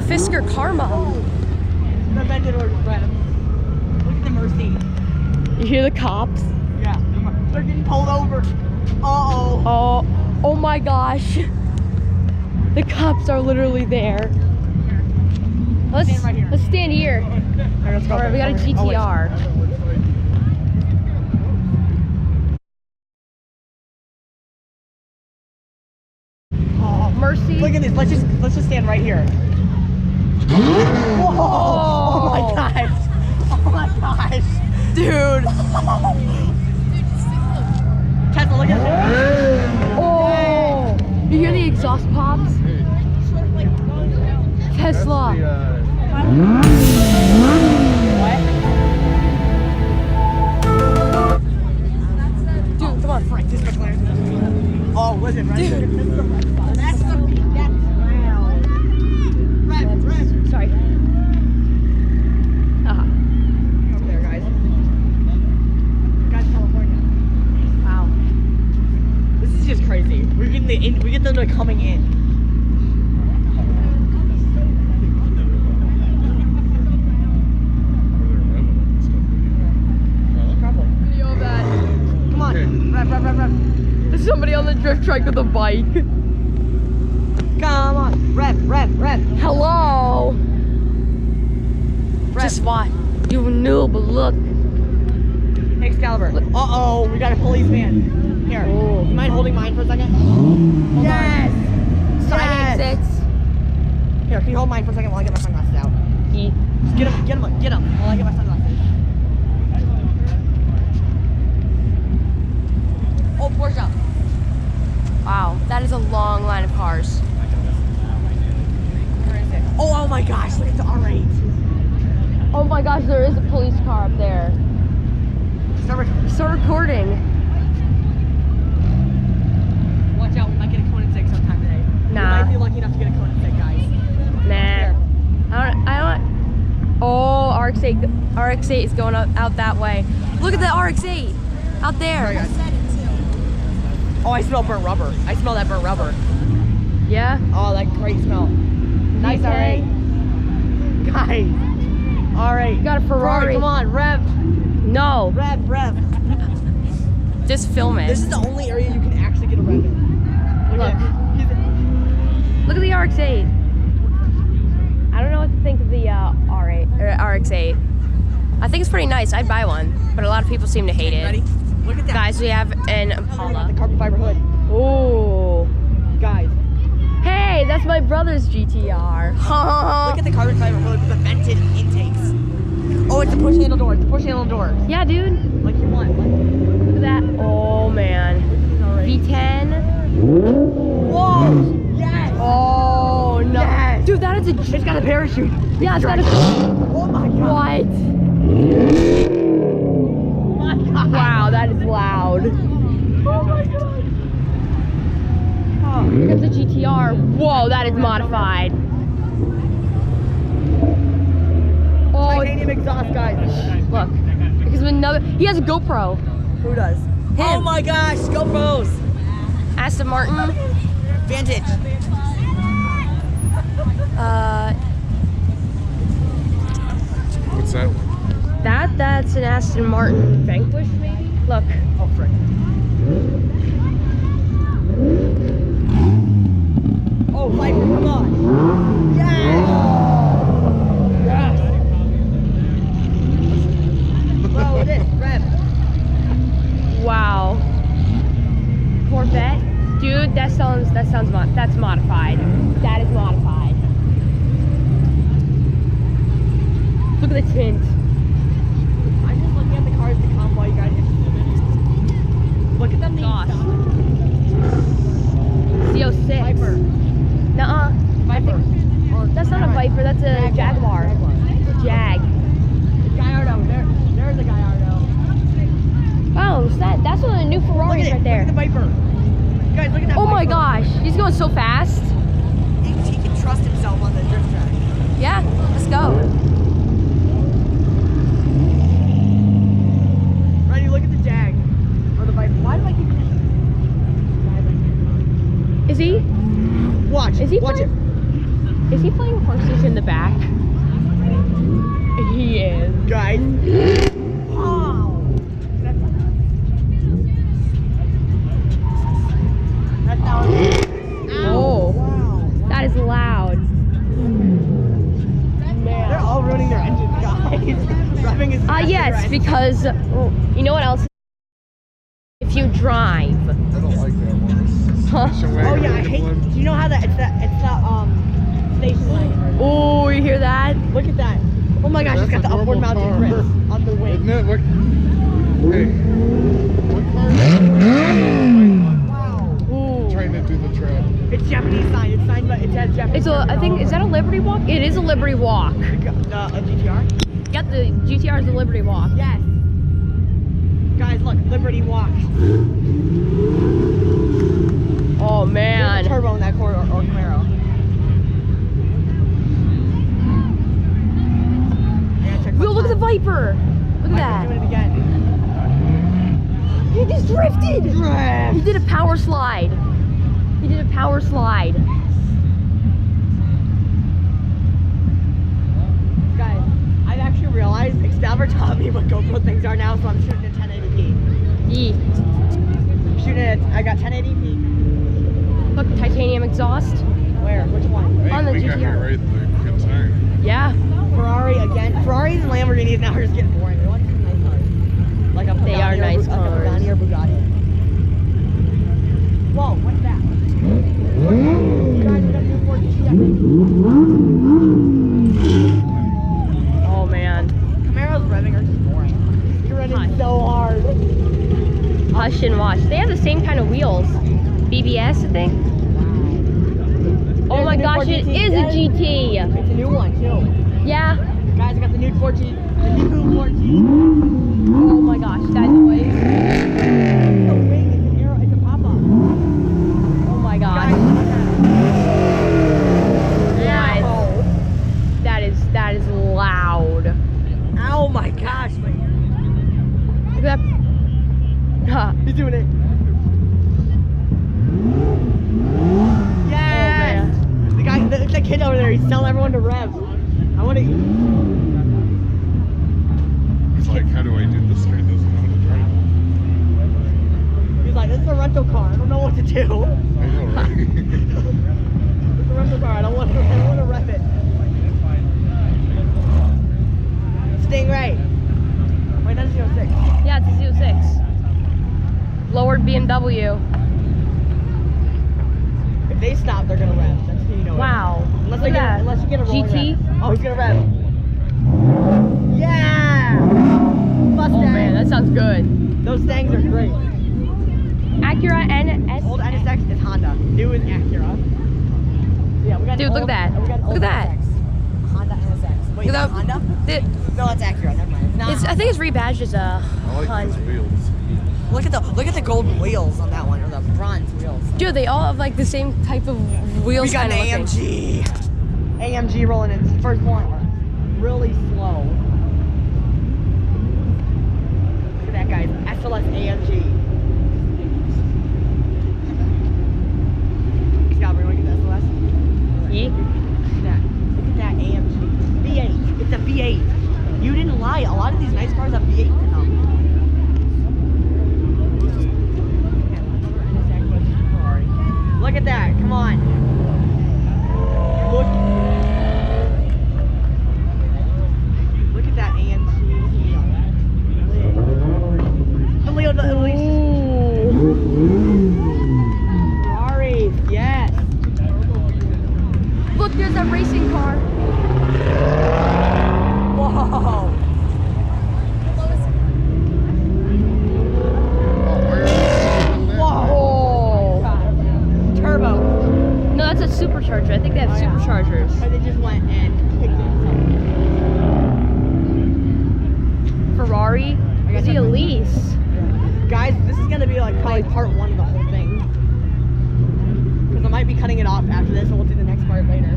Fisker Karma. The vended order, Brad. Look at the Mercy. You hear the cops? Yeah, they're getting pulled over. Uh-oh. Oh my gosh. The cops are literally there. Let's stand right here. Let's stand here. All right, let's go. All right, we got a GTR. Mercy. Look at this. Let's just stand right here. Whoa! Oh my gosh! Oh my gosh! Dude. Tesla, look at this. Oh! You hear the exhaust pops? Tesla. What? Dude, come on. Frick, this McLaren. Oh, was it right? Dude. That's the Red. Sorry. Over there, guys. Guys, California. Wow. This is just crazy. We get them to coming in. Probably. Video of that. Come on, rev. There's somebody on the drift track with a bike. Come on, rev. Hello. Rev. Just what? You noob, look. Excalibur. Uh-oh, we got a policeman. Here, Oh. you mind holding mine for a second? Yes! Side exits. Here, can you hold mine for a second while I get my sunglasses out? He. Just get him while I get my sunglasses. Oh, Porsche. Wow, that is a long line of cars. Where is it? Oh my gosh, look at the R8. Oh my gosh, there is a police car up there. Start recording. Watch out, we might get a Koenigsegg sometime today. Nah. We might be lucky enough to get a Koenigsegg, guys. Nah. I don't. Oh, RX-8 is going out that way. Look at the RX-8 out there. Sorry, guys. Oh, I smell burnt rubber. I smell that burnt rubber. Yeah. Oh, that great smell. Nice V10. R8. Guys. Alright. Got a Ferrari. Come on, rev. No. Rev. Just film it. This is the only area you can actually get a rev in. Look. Look at the RX-8. I don't know what to think of the RX-8. I think it's pretty nice. I'd buy one, but a lot of people seem to hate it. Ready? Look at that. Guys, we have an Impala. The carbon fiber hood. Ooh. Guys. Hey, that's my brother's GTR. Look at the carbon fiber hood with the vented intakes. Oh, it's a push handle door. Yeah, dude. Like you want. Look at that. Oh, man. V10. Whoa! Yes! Oh, no. Yes. Dude, that is a... It's got a parachute. Yeah, it's got a... Oh my god. What? Oh my god. Wow, that is loud. Oh my god. Oh, here comes the GTR. Whoa, that is modified. Oh, Titanium exhaust, guys. look. Because another... He has a GoPro. Who does? Him. Oh my gosh, GoPros. Aston Martin. Vantage. What's that one? That's an Aston Martin Vanquish, maybe? Look. Oh, frick. Oh, Viper, come on. Yes! Yes! Bro, it is. Rev. Wow. Corvette. Dude, that's modified. That is modified. Look at the tint. I'm just looking at the cars to come while you guys get look at them. Gosh. CO6. Viper. Nuh-uh. Viper. That's not a Viper, that's a Jaguar. It's a Jag. Gallardo. There's a Gallardo. Oh, that's one of the new Ferraris right there. Look at the Viper. Guys, look at that. Oh my Viper. gosh, he's going so fast. He can trust himself on the drift track. Yeah, let's go. Ready? Look at the Jag. Or the Viper. Why do I keep... Is he? Watch. Is he Watch flying? it. Is he playing horses in the back? He is. Guys. Oh. That's now. Oh. Wow. That is loud. Man. They're all ruining their engines, guys. Driving is Yes, because you know what else? If you drive. I don't like that one. Huh. Oh yeah, I hate. Do you know how that? It's the station wagon. Oh, you hear that? Look at that. Oh my gosh, it's got the upward mounted grips on the wing. Isn't it? Look. Hey. What car is that? Wow. Ooh. Trying to do the trap. It's Japanese sign. It's signed, but it has Japanese. It's a. I think is that a Liberty Walk? It is a Liberty Walk. A GTR. Got the GTR is a Liberty Walk. Yes. Guys, look, Liberty Walk. Oh man. There's a turbo in that Corvette or Camaro. Yo, look at the Viper. Look at that. Doing it again. He just drifted. Drift. He did a power slide. He did a power slide. Guys, I've actually realized Excalibur taught me what GoPro things are now, so I'm shooting at 1080p. Yee. I'm shooting at, I got 1080p. Look, titanium exhaust. Where? Which one? Hey, On the we got GTR. here right at the good time. Yeah. Ferrari again. Ferraris and Lamborghinis now are just getting boring. We want some nice cars. Like a Pagani They are nice like a cars. Pagani or Bugatti. Whoa, what's that? Guys, we got a new Ford GT, I think. Oh man. Camaros revving are just boring. You're running so hard. Hush and watch. They have the same kind of wheels. BBS, I think. Oh There's my a new gosh, Ford it GT. is a GT. It's a new one too. Yeah. Guys, I got the new Ford GT. The new Ford GT. Oh my gosh, that noise. It's a wing, it's an arrow, it's a pop-up. Oh my Guys, gosh. look at that. Nice. Ow. That is loud. Oh my gosh. Look at that. Huh. He's doing it. Yes! Oh, The kid over there, he's telling everyone to rev. I want to. It's like, how do I do this? Guy doesn't know how to drive. He's like, this is a rental car. I don't know what to do. I know, right? It's a rental car. I don't want to rev it. Stingray. Wait, that's 06. Yeah, it's a 06. Lowered BMW. If they stop, they're gonna rev. That's who you know. Wow. Unless Look at that. unless you get a rolling GT. rev. Oh, he's gonna rev. Yeah. Mustang. Oh man, that sounds good. Those Stangs are great. Acura NS. Old NSX is Honda. New is Acura. Yeah, we got Dude, an look old, at that. we got an Look old at that. NSX. Honda NSX. Wait, Look is at that Honda? that. No, it's Acura. Never mind. It's not. I think it's rebadged as a I like Honda. these wheels. Look at the golden wheels on that one, or the bronze wheels. Dude, they all have like the same type of wheels. We got an kinda looking. AMG. AMG rolling in. First one. Really slow. Look at that, guys. SLS AMG. Excalibur, you want to get the SLS? Yeah. Look at that AMG. V8. It's a V8. You didn't lie. A lot of these nice cars have V8 in them. Look at that. Come on. Look at that AMG. The Leo, Ferrari. Yes. Look, there's that racing car. Whoa. Whoa. Turbo. No, that's a supercharger. I think they have Oh, yeah. superchargers. But they just went and kicked it. Ferrari. I got Is he some- Elise? Guys, this is gonna be like probably part one of the whole thing. Because I might be cutting it off after this, and we'll do the next part later.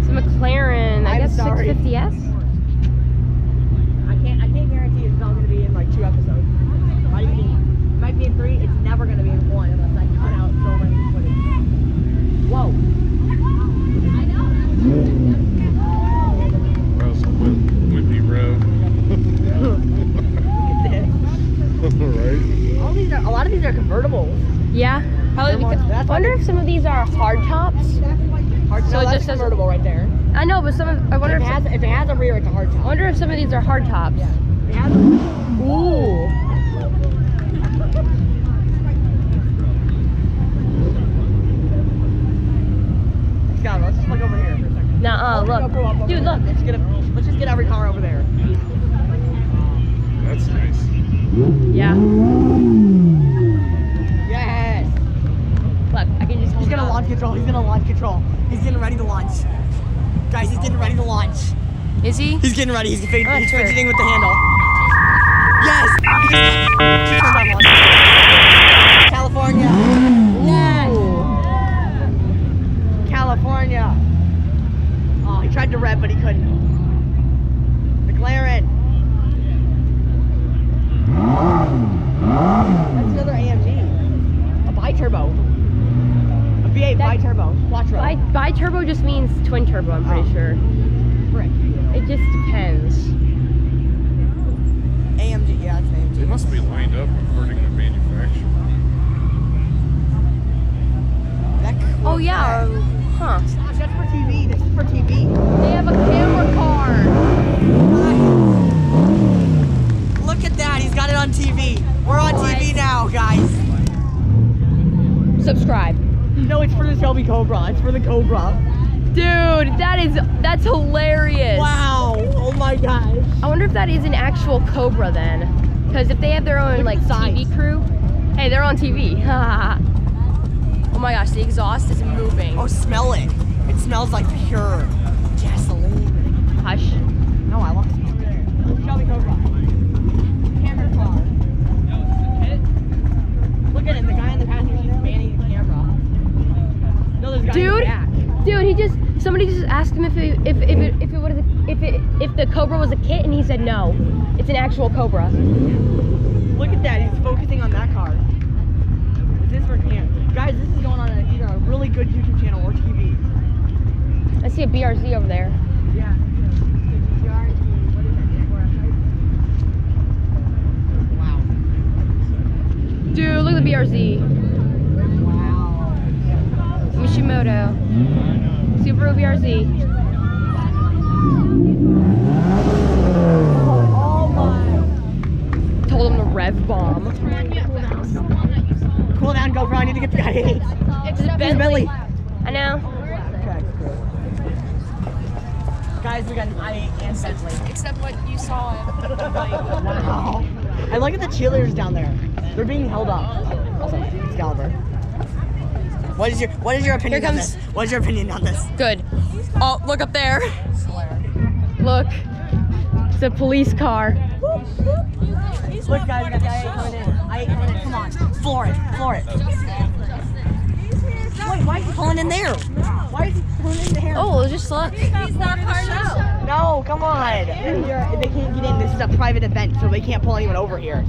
It's a McLaren. I I'm guess sorry. 650S. I can't guarantee it's not gonna be in like 2 episodes. It might be in 3. It's never gonna be in 1 unless I cut out so many footage. Whoa. I know. these are convertibles. Yeah, probably They're more- because. I that's why wonder they- if some of these are hard tops. Hard, So no, it that's just says- convertible right there. I know, but some of. I wonder If if. it has a rear, it's a hard I top. wonder if some of these are hard tops. It has Ooh. let's just look over here for a second. Nuh-uh, Go look. up over Dude, there. look. Let's just get every car over there. That's nice. Yeah. Yes. Look, I can just hold He's gonna it up. launch control. He's gonna launch control. He's getting ready to launch. Guys, he's getting ready to launch. Is he? He's getting ready. He's Oh, sure. fidgeting with the handle. Yes. He turned on launch. California. Yes. California. Oh, he tried to rev, but he couldn't. McLaren. That's another AMG. A bi-turbo. A V8 That- bi-turbo. Quattro. Bi-turbo just means twin turbo, I'm pretty sure. Frick. It just depends. AMG, yeah, it's AMG. They must be lined up according to manufacturer. That Oh yeah. Huh. Gosh, that's for TV. This is for TV. They have a camera car. Look at that. He's got it on TV. We're on TV now, guys. Subscribe. No, it's for the Shelby Cobra. It's for the Cobra. Dude, that's hilarious. Wow. Oh my gosh. I wonder if that is an actual Cobra then. Because if they have their own Look like at the TV size. crew, hey, they're on TV. Oh my gosh, the exhaust is moving. Oh, smell it. It smells like pure gasoline. Hush. No, I love it. Shelby Cobra. Camera car. Look at him. The guy in the passenger seat is manning the camera. No, there's a guy in the back. Dude, somebody just asked him if the Cobra was a kit, and he said no. It's an actual Cobra. Look at that. He's focusing on that car. Is this for camera? Guys, this is going on either a really good YouTube channel or TV. I see a BRZ over there. Yeah. Wow. Dude, look at the BRZ. Wow. Mishimoto. Subaru BRZ. Oh my. Told him to rev bomb. Cool down, GoPro. I need to get the guy. It's a Bentley. I know. Guys, we got an I-8 and Bentley. Except what you saw. Wow. And look at the cheerleaders down there. They're being held up. Also, Excalibur. What is your opinion Here on comes- this? What is your opinion on this? Good. Oh, look up there. Look. It's a police car. Look, guys, we got the I-8 coming in. I-8 coming in. Come on. Floor it. Floor it. Wait, why is he pulling in there? Why is he pulling in there? Oh, just look. He's not part of the show. No, come on. They can't get in. This is a private event, so they can't pull anyone over here.